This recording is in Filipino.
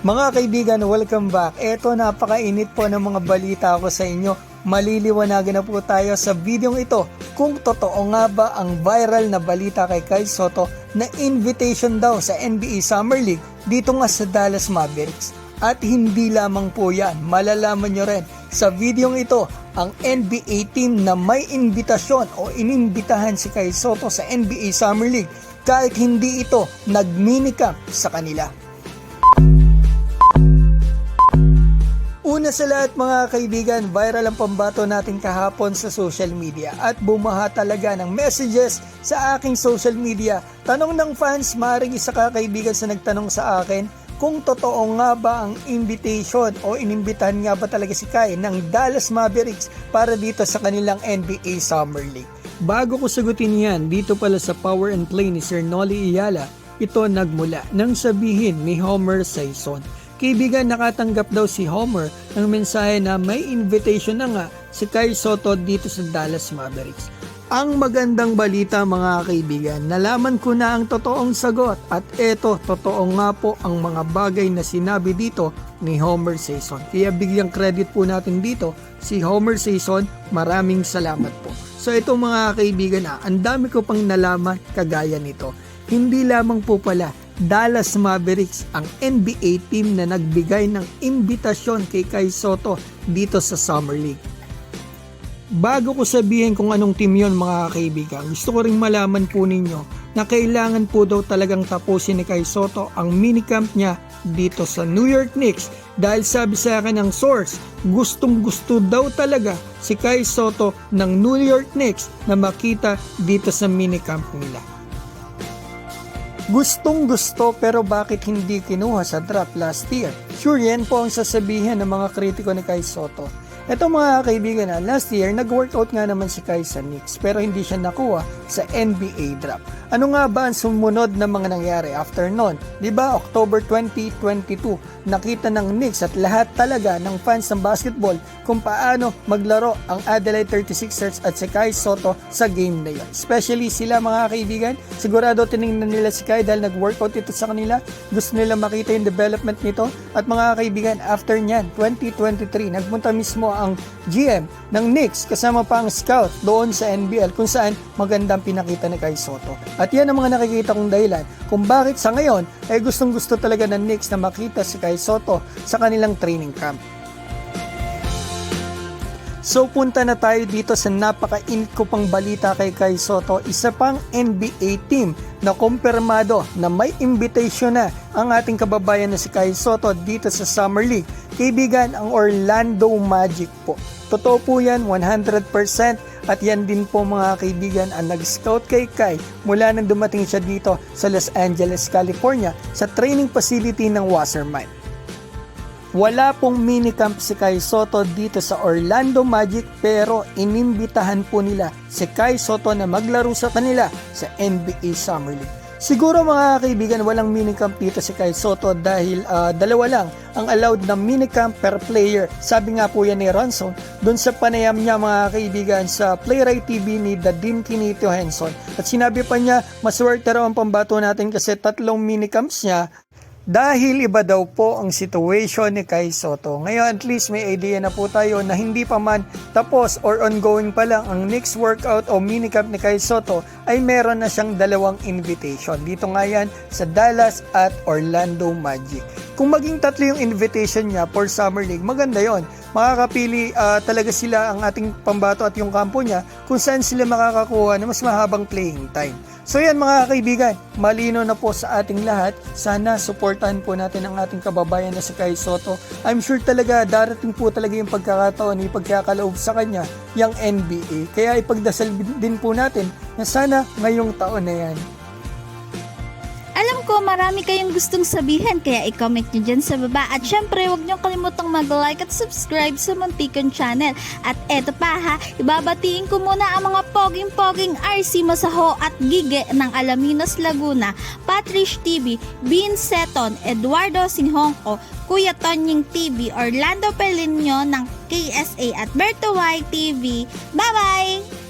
Mga kaibigan, welcome back. Eto, napakainit po ng mga balita ko sa inyo. Maliliwanagan na po tayo sa videong ito kung totoo nga ba ang viral na balita kay Kai Sotto na invitation daw sa NBA Summer League dito nga sa Dallas Mavericks. At hindi lamang po yan, malalaman nyo rin sa videong ito ang NBA team na may invitasyon o inimbitahan si Kai Sotto sa NBA Summer League kahit hindi ito nag-minicamp sa kanila. Una sa lahat mga kaibigan, viral ang pambato natin kahapon sa social media at bumaha talaga ng messages sa aking social media. Tanong ng fans, maaaring isa ka kaibigan sa nagtanong sa akin kung totoo nga ba ang invitation o inimbitahan nga ba talaga si Kai ng Dallas Mavericks para dito sa kanilang NBA Summer League. Bago ko sagutin yan, dito pala sa Power and Play ni Sir Nolly Iyala, ito nagmula nang sabihin ni Homer Sison. Kaibigan, nakatanggap daw si Homer ng mensahe na may invitation na nga si Kai Sotto dito sa Dallas Mavericks. Ang magandang balita mga kaibigan, nalaman ko na ang totoong sagot at eto, totoo nga po ang mga bagay na sinabi dito ni Homer Sison. Kaya bigyang credit po natin dito si Homer Sison, maraming salamat po. So ito mga kaibigan, ang dami ko pang nalaman kagaya nito. Hindi lamang po pala Dallas Mavericks ang NBA team na nagbigay ng imbitasyon kay Kai Sotto dito sa Summer League. Bago ko sabihin kung anong team yon mga kaibigan, gusto ko ring malaman po ninyo na kailangan po daw talagang tapusin ni Kai Sotto ang minicamp niya dito sa New York Knicks dahil sabi sa akin ng source, gustong gusto daw talaga si Kai Sotto ng New York Knicks na makita dito sa minicamp nila. Gustong gusto pero bakit hindi kinuha sa draft last year? Sure yan po ang sasabihin ng mga kritiko ni Kai Sotto. Ito mga kaibigan last year nag-workout nga naman si Kai sa Knicks pero hindi siya nakuha sa NBA draft. Ano nga ba ang sumunod na mga nangyari after nun? Diba October 2022 nakita ng Knicks at lahat talaga ng fans ng basketball kung paano maglaro ang Adelaide 36ers at si Kai Sotto sa game na yun. Especially sila mga kaibigan, sigurado tinignan nila si Kai dahil nag-workout ito sa kanila, gusto nila makita yung development nito at mga kaibigan after nyan 2023 nagpunta mismo ang GM ng Knicks kasama pa ang scout doon sa NBL kung saan magandang pinakita ni Kai Sotto. At yan ang mga nakikita kong dahilan kung bakit sa ngayon ay gustong gusto talaga ng Knicks na makita si Kai Sotto sa kanilang training camp. So punta na tayo dito sa napaka-init ko pang balita kay Kai Sotto, isa pang NBA team na kumpirmado na may invitation na ang ating kababayan na si Kai Sotto dito sa Summer League. Kaibigan, ang Orlando Magic po. Totoo po yan 100% at yan din po mga kaibigan ang nag-scout kay Kai mula nang dumating siya dito sa Los Angeles, California sa training facility ng Wasserman. Wala pong minicamp si Kai Sotto dito sa Orlando Magic pero inimbitahan po nila si Kai Sotto na maglaro sa kanila sa NBA Summer League. Siguro mga kaibigan walang minicamp dito si Kai Sotto dahil dalawa lang ang allowed na minicamp per player. Sabi nga po yan ni Ronson doon sa panayam niya mga kaibigan sa Playwright TV ni Dadin Kinito Henson. At sinabi pa niya maswerte raw ang pambato natin kasi 3 minicamps niya dahil iba daw po ang situation ni Kai Sotto. Ngayon at least may idea na po tayo na hindi pa man tapos or ongoing pa lang ang next workout o minicamp ni Kai Sotto ay meron na siyang 2 invitation. Dito nga yan sa Dallas at Orlando Magic. Kung maging 3 yung invitation niya for Summer League, maganda yon. Makakapili talaga sila ang ating pambato at yung kampo niya kung saan sila makakakuha ng mas mahabang playing time. So yan mga kaibigan, malino na po sa ating lahat. Sana suportahan po natin ang ating kababayan na si Kai Sotto. I'm sure talaga darating po talaga yung pagkakataon, yung pagkakaloob sa kanya, yung NBA. Kaya ipagdasal din po natin na sana ngayong taon na yan. Alam ko marami kayong gustong sabihin kaya i-comment nyo dyan sa baba at syempre huwag nyo kalimutang mag-like at subscribe sa Muntikon Channel. At eto pa ha, ibabatiin ko muna ang mga poging-poging RC Masaho at Gige ng Alaminos Laguna, Patrish TV, Bean Seton, Eduardo Singhongko, Kuya Tonying TV, Orlando Pelinyo ng KSA at Berto Y TV. Bye-bye!